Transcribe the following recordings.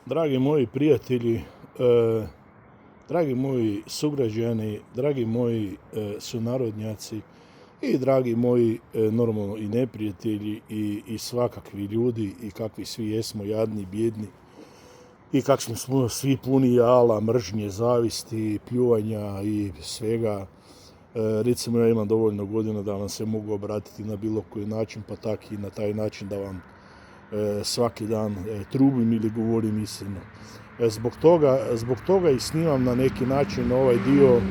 Dragi moji prijatelji, dragi moji sugrađani, dragi moji sunarodnjaci i dragi moji normalno i neprijatelji i svakakvi ljudi i kakvi svi jesmo jadni, bjedni i kakvi smo svi puni jala, mržnje, zavisti, pljuvanja i svega. Recimo ja imam dovoljno godina da vam se mogu obratiti na bilo koji način, pa tak i na taj način da vam svaki dan trubim ili govorim istinu. Zbog toga i snimam na neki način ovaj dio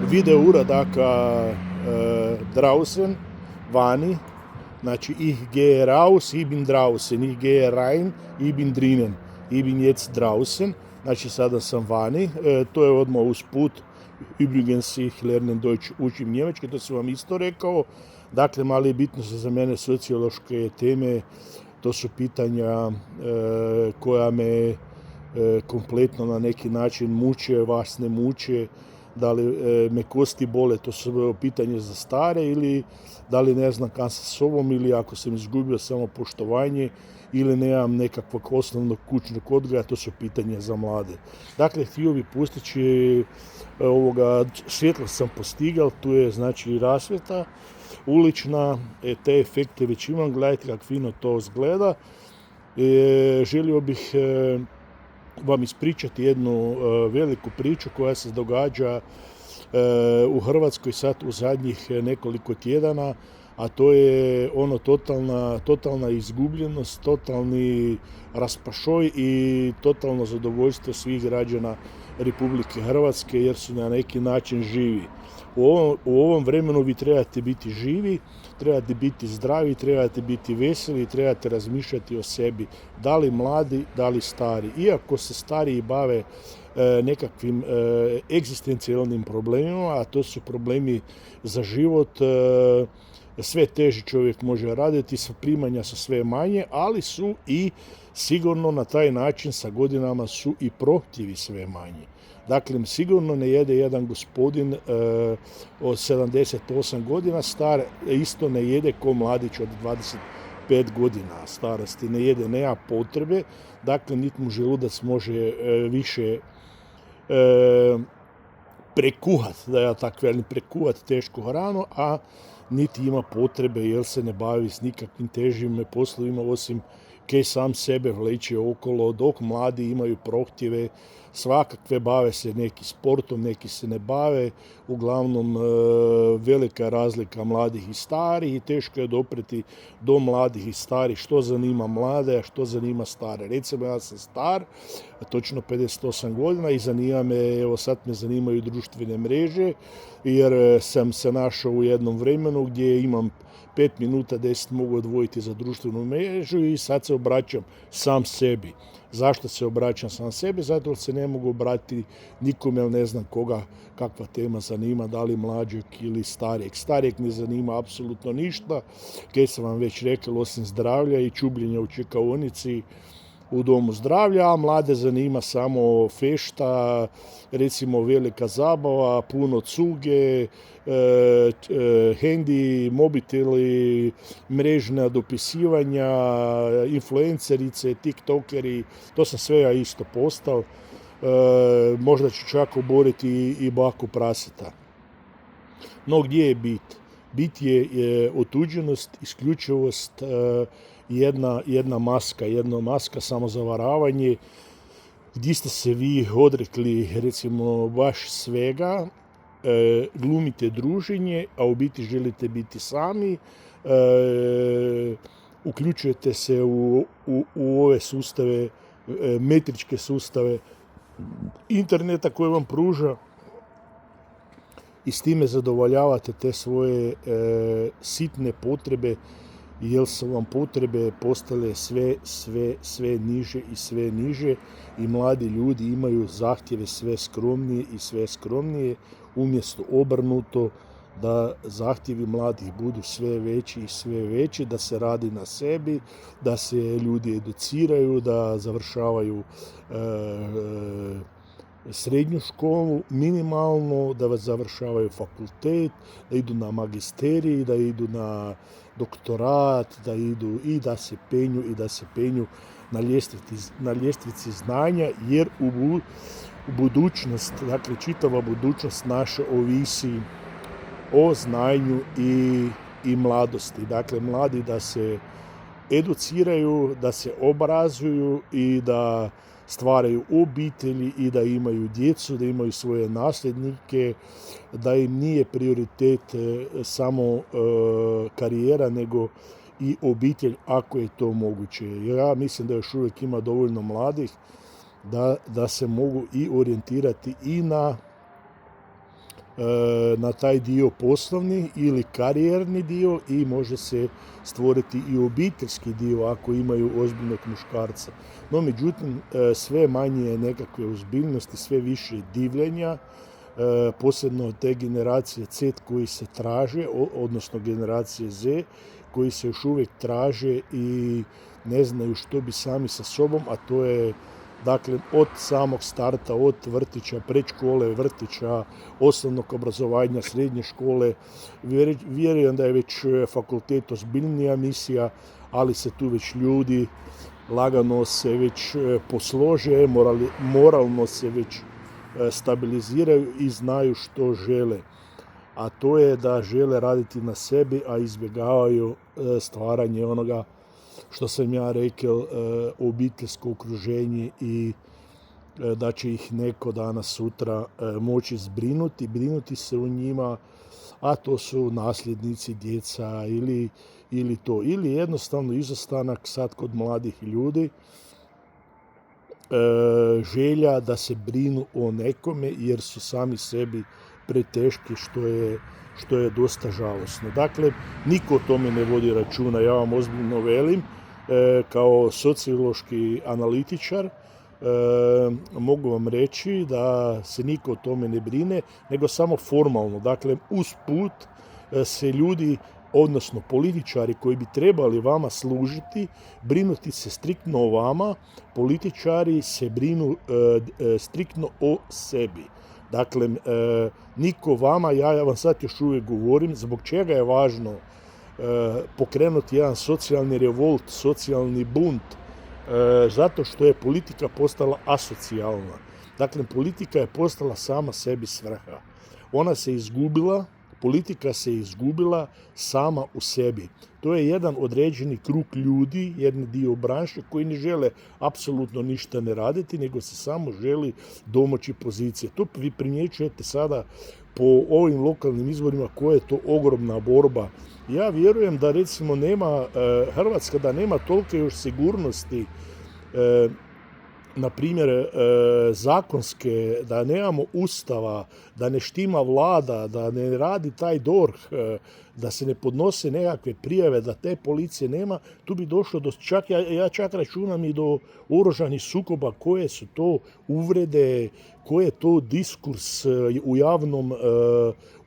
video uradaka draußen, vani, znači ich gehe raus, ich bin draußen, ich gehe rein, ich bin drinnen, ich bin jetzt draußen, znači sada sam vani, to je odmah usput. Übrigens ich lerne Deutsch, učim njemački, to sam vam isto rekao. Dakle, mali bitno su za mene sociološke teme, to su pitanja koja me kompletno na neki način muče, vas ne muče, da li me kosti bole, to su pitanje za stare, ili da li ne znam kam sa sobom, ili ako sam izgubio samopoštovanje ili nemam nekakvog osnovnog kućnog odgoja, to su pitanja za mlade. Dakle, htio bi postići svjetlo sam postigao, tu je znači rasvjeta ulična, te efekte već imam, gledajte kako fino to izgleda. Želio bih vam ispričati jednu veliku priču koja se događa u Hrvatskoj sad u zadnjih nekoliko tjedana, a to je ono totalna izgubljenost, totalni raspašoj i totalno zadovoljstvo svih građana Republike Hrvatske jer su na neki način živi. U ovom vremenu vi trebate biti živi, trebate biti zdravi, trebate biti veseli, trebate razmišljati o sebi, da li mladi, da li stari. Iako se stariji bave nekakvim egzistencijalnim problemima, a to su problemi za život, sve teži čovjek može raditi, primanja su sve manje, ali su i sigurno na taj način sa godinama su i prohtjevi sve manji. Dakle, sigurno ne jede jedan gospodin od 78 godina star, isto ne jede ko mladić od 25 godina starosti, ne jede, nema potrebe, dakle, niti mu želudac može više prekuhati, da ja tako velim, prekuhati tešku hranu, a niti ima potrebe jer se ne bavi s nikakvim težim poslovima osim kaj sam sebe vleče okolo, dok mladi imaju prohtjeve svakakve, bave se neki sportom, neki se ne bave, uglavnom velika razlika mladih i starih i teško je dopreti do mladih i starih što zanima mlade, a što zanima stare. Recimo ja sam star, točno 58 godina i zanima me, evo sad me zanimaju društvene mreže jer sam se našao u jednom vremenu gdje imam 5 minuta 10 mogu odvojiti za društvenu mrežu i sad se obraćam sam sebi. Zašto se obraćam sam sebi? Zato jer se ne mogu obratiti nikome, jer ne znam koga, kakva tema zanima, da li mlađeg ili starijeg. Starijeg ne zanima apsolutno ništa, kaj sam vam već rekao, osim zdravlja i čubljenja u čekaonici u domu zdravlja, a mlade zanima samo fešta, recimo velika zabava, puno cuge, hendi, mobiteli, mrežna dopisivanja, influencerice, tiktokeri, to sam sve ja isto postao. Možda ću čak oboriti i baku praseta. No gdje je bit? Bit je otuđenost, isključivost, jedna maska, samozavaravanje, gdje ste se vi odrekli recimo baš svega, glumite druženje, a u biti želite biti sami, uključujete se u ove sustave, metričke sustave interneta koje vam pruža i s time zadovoljavate te svoje sitne potrebe, jer su vam potrebe postale sve niže i sve niže i mladi ljudi imaju zahtjeve sve skromnije i sve skromnije, umjesto obrnuto da zahtjevi mladih budu sve veći i sve veći, da se radi na sebi, da se ljudi educiraju, da završavaju srednju školu, minimalno da završavaju fakultet, da idu na magisterij, da idu na doktorat, da idu i da se penju na ljestvici znanja, jer u budućnost, dakle čitava budućnost naša ovisi o znanju i mladosti. Dakle, mladi da se educiraju, da se obrazuju i da stvaraju obitelji i da imaju djecu, da imaju svoje nasljednike, da im nije prioritet samo karijera, nego i obitelj ako je to moguće. Ja mislim da još uvijek ima dovoljno mladih da se mogu i orijentirati i na taj dio poslovni ili karijerni dio i može se stvoriti i obiteljski dio ako imaju ozbiljnog muškarca. No, međutim, sve manje je nekakve ozbiljnosti, sve više divljenja, posebno te generacije Z koji se traže, odnosno generacije Z koji se još uvijek traže i ne znaju što bi sami sa sobom, a to je dakle od samog starta, od vrtića, predškole, vrtića, osnovnog obrazovanja, srednje škole. Vjerujem da je već fakultet ozbiljnija misija, ali se tu već ljudi lagano se već poslože, moralno se već stabiliziraju i znaju što žele. A to je da žele raditi na sebi, a izbjegavaju stvaranje onoga što sam ja rekao, obiteljsko okruženje i da će ih neko danas sutra moći brinuti se o njima, a to su nasljednici, djeca ili jednostavno izostanak sad kod mladih ljudi, želja da se brinu o nekome jer su sami sebi preteški, što je dosta žalosno. Dakle, niko o tome ne vodi računa. Ja vam ozbiljno velim, kao sociološki analitičar, mogu vam reći da se niko o tome ne brine, nego samo formalno. Dakle, usput se ljudi, odnosno političari koji bi trebali vama služiti, brinuti se striktno o vama, političari se brinu striktno o sebi. Dakle, niko vama, ja vam sad još uvijek govorim, zbog čega je važno pokrenuti jedan socijalni revolt, socijalni bunt, zato što je politika postala asocijalna. Dakle, politika je postala sama sebi svrha. Ona se izgubila, politika se izgubila sama u sebi. To je jedan određeni krug ljudi, jedan dio branše koji ne žele apsolutno ništa ne raditi, nego se samo želi domoći pozicije. To vi primjećujete sada po ovim lokalnim izborima koja je to ogromna borba. Ja vjerujem da recimo nema Hrvatska, da nema tolike još sigurnosti, na primjer zakonske, da nemamo ustava, da ne štima vlada, da ne radi taj DORH, da se ne podnose nekakve prijave, da te policije nema, tu bi došlo do, ja čak računam i do oružanih sukoba, koje su to uvrede, koje je to diskurs u javnom,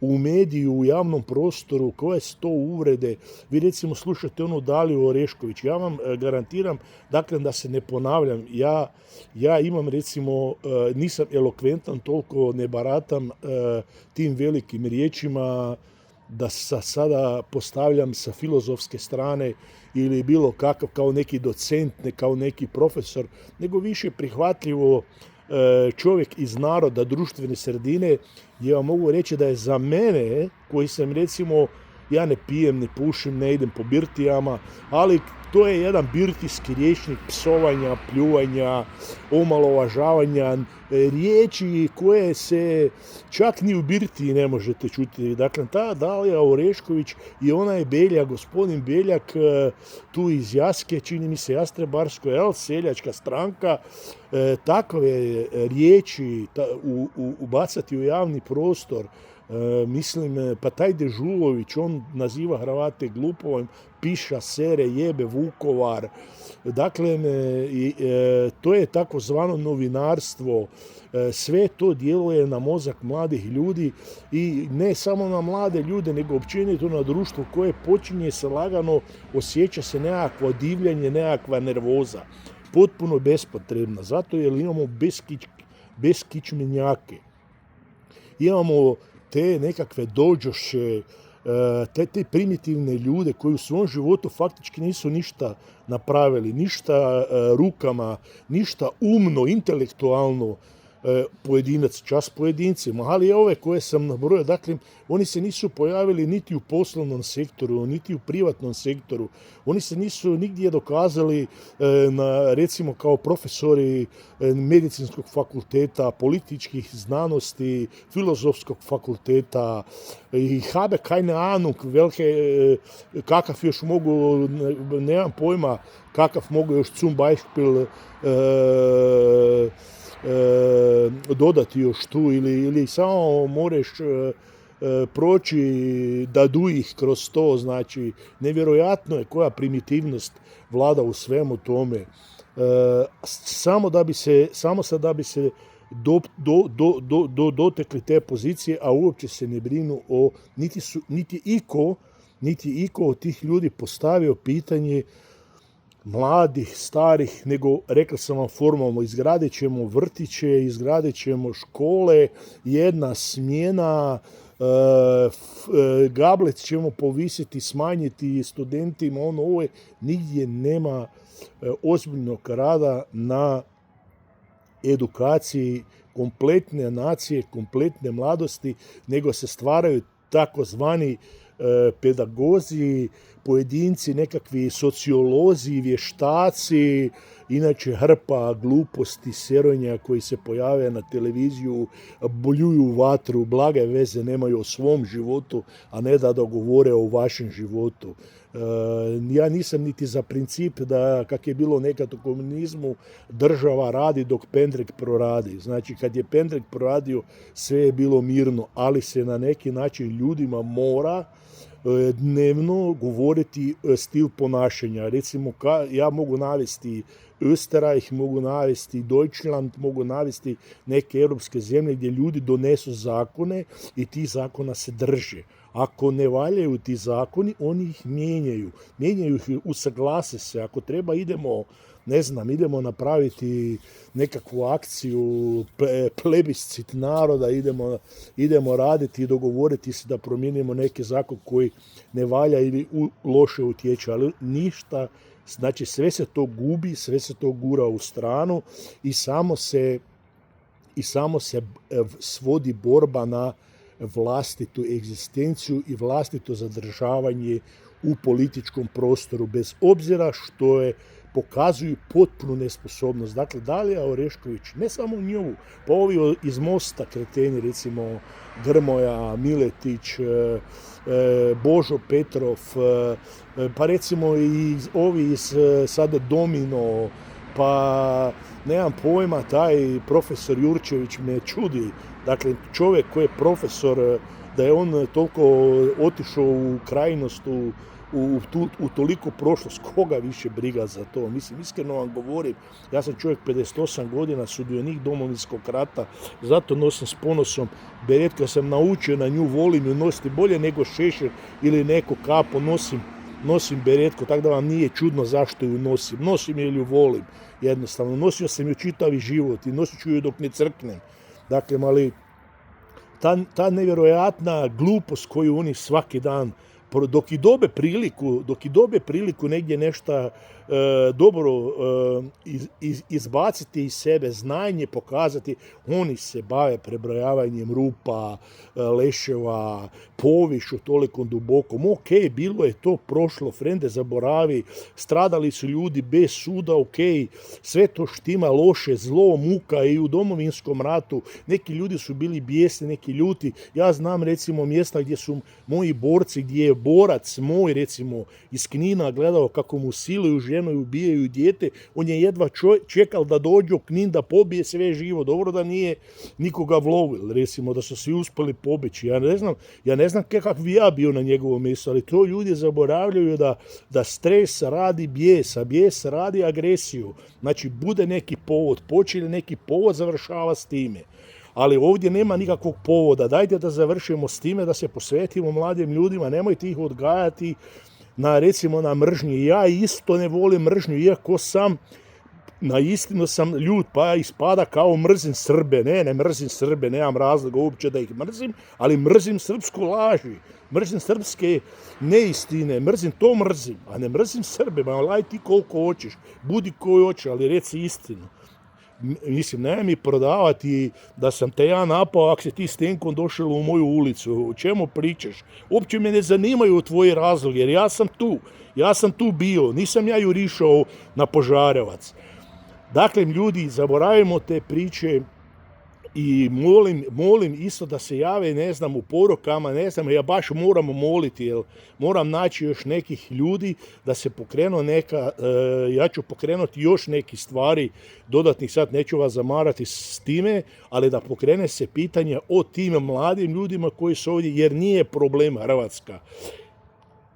u mediju, u javnom prostoru, koje su to uvrede. Vi recimo slušate onu Daliju Orešković, ja vam garantiram, dakle da se ne ponavljam, ja imam recimo, nisam elokventan, toliko ne baratam tim velikim riječima, da se sada postavljam sa filozofske strane ili bilo kakav kao neki docent, ne kao neki profesor, nego više prihvatljivo čovjek iz naroda, društvene sredine, gdje vam mogu reći da je za mene, koji sam recimo, ja ne pijem, ne pušim, ne idem po birtijama, ali to je jedan birtijski rječnik psovanja, pljuvanja, omalovažavanja, riječi koje se čak ni u birtiji ne možete čuti. Dakle, ta Dalija Orešković i onaj Beljak, gospodin Beljak, tu iz Jaske, čini mi se Jastrebarsko, seljačka stranka, takve riječi ubacati u javni prostor. Mislim, pa taj Dežulović, on naziva Hrvate glupovim, piša, sere, jebe Vukovar. Dakle, to je takozvano novinarstvo. Sve to djeluje na mozak mladih ljudi i ne samo na mlade ljude, nego općenito na društvo koje počinje se lagano, osjeća se nekakvo divljanje, nekakva nervoza. Potpuno bespotrebna, zato jer imamo bez kičmenjake. Imamo te nekakve dođoše, te primitivne ljude koji u svom životu faktički nisu ništa napravili, ništa rukama, ništa umno, intelektualno, pojedinac, čas pojedincima, ali ove koje sam nabrojao, dakle, oni se nisu pojavili niti u poslovnom sektoru, niti u privatnom sektoru, oni se nisu nigdje dokazali, recimo kao profesori medicinskog fakulteta, političkih znanosti, filozofskog fakulteta i habe keine Ahnung, kakav još mogu, nemam pojma, kakav mogu još zum Beispiel dodati još tu ili samo moraš proći da duih kroz to, znači nevjerojatno je koja primitivnost vlada u svemu tome. Samo da bi se dotekli te pozicije, a uopće se ne brinu o, niti iko od tih ljudi postavio pitanje mladih, starih, nego rekao sam vam formalno, izgradit ćemo vrtiće, izgradit ćemo škole, jedna smjena, gablec ćemo povisiti, smanjiti studentima, ovo je, nigdje nema ozbiljnog rada na edukaciji kompletne nacije, kompletne mladosti, nego se stvaraju takozvani pedagozi, pojedinci, nekakvi sociolozi, vještaci, inače hrpa gluposti, seronja koji se pojave na televiziju, boljuju vatru, blage veze nemaju o svom životu, a ne da dogovore o vašem životu. Ja nisam niti za princip da, kak je bilo nekad u komunizmu, država radi dok pendrek proradi. Znači, kad je pendrek proradio, sve je bilo mirno, ali se na neki način ljudima mora dnevno govoriti stil ponašanja. Recimo, ja mogu navesti Österreich, mogu navesti Deutschland, mogu navesti neke europske zemlje gdje ljudi donesu zakone i ti zakona se drže. Ako ne valjaju ti zakoni, oni ih mijenjaju. Mijenjaju ih, usaglase se. Ako treba, idemo napraviti nekakvu akciju, plebiscit naroda, idemo raditi i dogovoriti se da promijenimo neki zakon koji ne valja ili loše utječe, ali ništa, znači sve se to gubi, sve se to gura u stranu i samo se svodi borba na vlastitu egzistenciju i vlastito zadržavanje u političkom prostoru, bez obzira što pokazuju potpunu nesposobnost. Dakle, Dalija Orešković, ne samo nju, pa ovi iz Mosta kreteni, recimo Grmoja, Miletić, Božo Petrov, pa recimo i ovi iz sada Domino, pa nemam pojma, taj profesor Jurčević me čudi. Dakle, čovjek koji je profesor, da je on toliko otišao u krajnost, u toliko prošlost, koga više briga za to? Mislim, iskreno vam govorim, ja sam čovjek 58 godina, sudionik Domovinskog rata, zato nosim s ponosom beretku, ja sam naučio na nju, volim ju nositi bolje nego šešir ili neko kapo, nosim beretku, tako da vam nije čudno zašto ju nosim. Nosim jer ju volim, jednostavno. Nosio sam ju čitavi život i nosit ću ju dok ne crknem. Dakle, ali ta nevjerojatna glupost koju oni svaki dan, dok i dobe priliku negdje nešto dobro izbaciti iz sebe, znanje pokazati, oni se bave prebrojavanjem rupa, leševa, povišu toliko dubokom. Ok, bilo je to prošlo, frende, zaboravi, stradali su ljudi bez suda, ok, sve to štima, loše, zlo, muka i u Domovinskom ratu. Neki ljudi su bili bijesni, neki ljuti. Ja znam recimo mjesta gdje su moji borci, gdje je borac moj recimo iz Knina gledao kako mu siluju ženu i ubijaju dijete, on je jedva čekal da dođe u Knin da pobije sve živo. Dobro da nije nikoga vlovil, recimo da su svi uspjeli pobeći. Ja ne znam kakav bi ja bio na njegovom mjestu, ali to ljudi zaboravljaju da stres radi bijes, a bijes radi agresiju. Znači, bude neki povod, počeli neki povod, završava s time. Ali ovdje nema nikakvog povoda. Dajte da završimo s time, da se posvetimo mladim ljudima, nemojte ih odgajati recimo na mržnji. Ja isto ne volim mržnju, iako sam na istinu sam ljut, pa ispada kao mrzim Srbe. Ne mrzim Srbe, nemam razloga uopće da ih mrzim, ali mrzim srpsku laži, mrzim srpske neistine, mrzim, a ne mrzim Srbe. Ma laj ti koliko hoćeš, budi koji hoće, ali reci istinu. Mislim, nemoj mi prodavati da sam te ja napao ako si ti s tenkom došao u moju ulicu. O čemu pričaš? Uopće me ne zanimaju tvoji razlogi, jer ja sam tu bio, nisam ja jurišao na Požarevac. Dakle, ljudi, zaboravimo te priče i molim isto da se jave, ne znam, u porukama, ne znam, ja baš moram moliti, jer moram naći još nekih ljudi da se pokrenu ja ću pokrenuti još neki stvari dodatnih, sad neću vas zamarati s time, ali da pokrene se pitanje o tim mladim ljudima koji su ovdje, jer nije problem Hrvatska.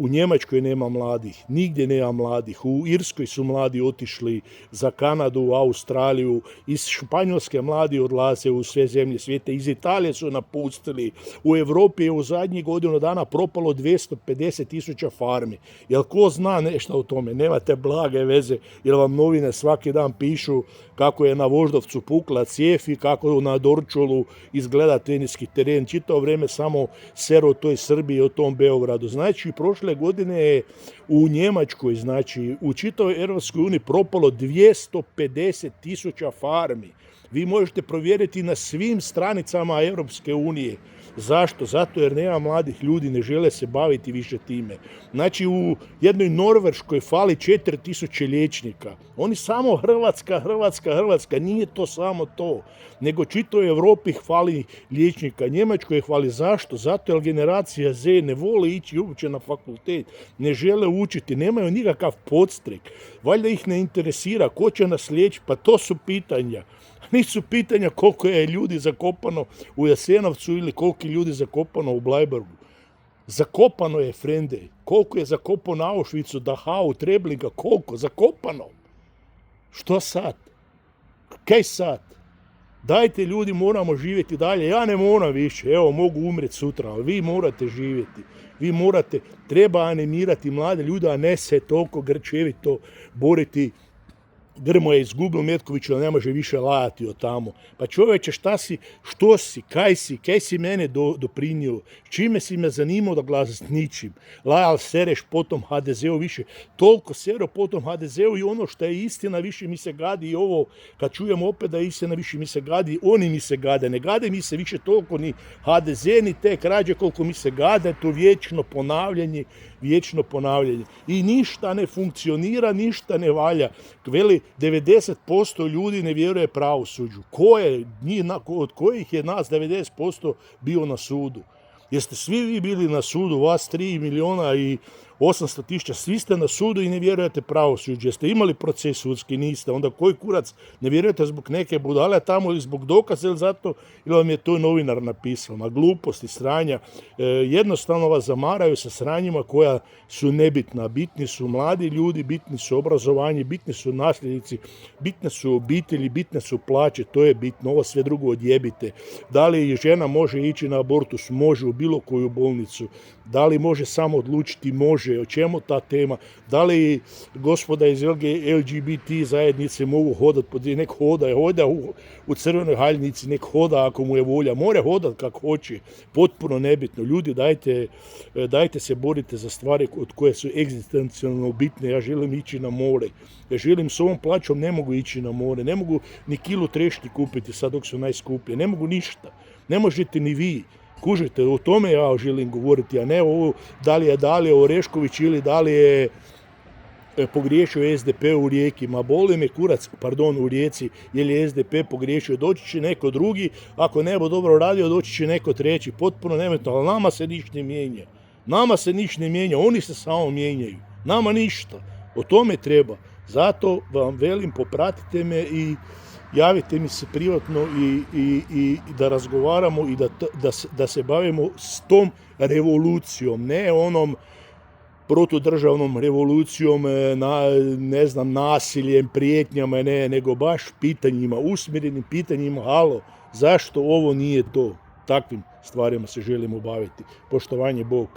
U Njemačkoj nema mladih, nigdje nema mladih, u Irskoj su mladi otišli za Kanadu, Australiju, iz Španjolske mladi odlaze u sve zemlje svijeta, iz Italije su napustili, u Europi je u zadnjih godinu dana propalo 250.000 farmi. Jel ko zna nešto o tome? Nemate blage veze, jer vam novine svaki dan pišu kako je na Voždovcu pukla cijev i kako na Dorčolu izgleda teniski teren. Čitavo vrijeme samo sero o toj Srbiji i o tom Beogradu. Znači, prošle godine je u Njemačkoj, znači u čitavoj Europskoj uniji propalo 250.000 farmi. Vi možete provjeriti na svim stranicama Europske unije. Zašto? Zato jer nema mladih ljudi, ne žele se baviti više time. Znači, u jednoj Norveškoj fali 4.000 liječnika. Oni samo Hrvatska, nije to samo to. Nego čitavoj Europi fali liječnika, Njemačkoj hvali. Zašto? Zato jer generacija Z ne vole ići uopće na fakultet, ne žele učiti, nemaju nikakav podstrek. Valjda ih ne interesira ko će nas liječiti, pa to su pitanja. Nisu pitanja koliko je ljudi zakopano u Jasenovcu ili koliko je ljudi zakopano u Blajburgu. Zakopano je, frende. Koliko je zakopano na Auschwitzu, Dachau, Treblinka, koliko? Zakopano. Što sad? Kaj sad? Dajte ljudi, moramo živjeti dalje. Ja ne moram više, evo, mogu umreti sutra, ali vi morate živjeti. Vi morate, treba animirati mlade ljude, a ne se toliko grčevito boriti. Grmoja je izgubio Metkovića, ne može više lajati od tamo. Pa čovječe, šta si, što si, kaj si mene doprinio, čime si me zanimao da glasa s ničim. Lajal sereš potom HDZ-u više, toliko sero potom HDZ-u i ono što je istina više mi se gadi i ovo, kad čujem opet da je istina više mi se gadi, oni mi se gade, ne gade mi se više toliko ni HDZ ni te krađe koliko mi se gade, to vječno ponavljanje. I ništa ne funkcionira, ništa ne valja. Veli, 90% ljudi ne vjeruje pravosuđu. Od kojih je nas 90% bio na sudu? Jeste svi vi bili na sudu, vas 3.800.000, svi ste na sudu i ne vjerujete pravosuđu. Jeste imali proces sudski, niste. Onda koji kurac ne vjerujete zbog neke budale tamo ili zbog dokaza ili zato ili vam je to novinar napisao. Ma gluposti, sranja. Jednostavno vas zamaraju sa sranjima koja su nebitna. Bitni su mladi ljudi, bitni su obrazovanje, bitni su nasljednici, bitne su obitelji, bitne su plaće, to je bitno. Ovo sve drugo odjebite. Da li žena može ići na abortus? Može, u bilo koju bolnicu. Da li može samo odlučiti? Može. O čemu ta tema? Da li gospoda iz LGBT zajednice mogu hodati? Nek hoda u crvenoj haljnici, nek hoda ako mu je volja. More hodat kako hoće. Potpuno nebitno. Ljudi, dajte se borite za stvari od koje su egzistencijalno bitne. Ja želim ići na more. Ja želim s ovom plaćom, ne mogu ići na more. Ne mogu ni kilu trešnji kupiti sad dok su najskuplje. Ne mogu ništa. Ne možete ni vi. Kužite, o tome ja želim govoriti, a ne ovo da li je Dalija Orešković ili da li je pogriješio SDP u Rijeki. Ma boli me kurac, u Rijeci, jer je SDP pogriješio. Doći će neko drugi, ako ne bude dobro radio, doći će neko treći. Potpuno nemetno, ali nama se ništa ne mijenja. Oni se samo mijenjaju. Nama ništa. O tome treba. Zato vam velim, popratite me i javite mi se privatno i da razgovaramo i da se bavimo s tom revolucijom, ne onom protudržavnom revolucijom, nasiljem, prijetnjama, nego baš pitanjima, usmjerenim pitanjima, halo, zašto ovo nije to? Takvim stvarima se želimo baviti. Poštovanje, Bog.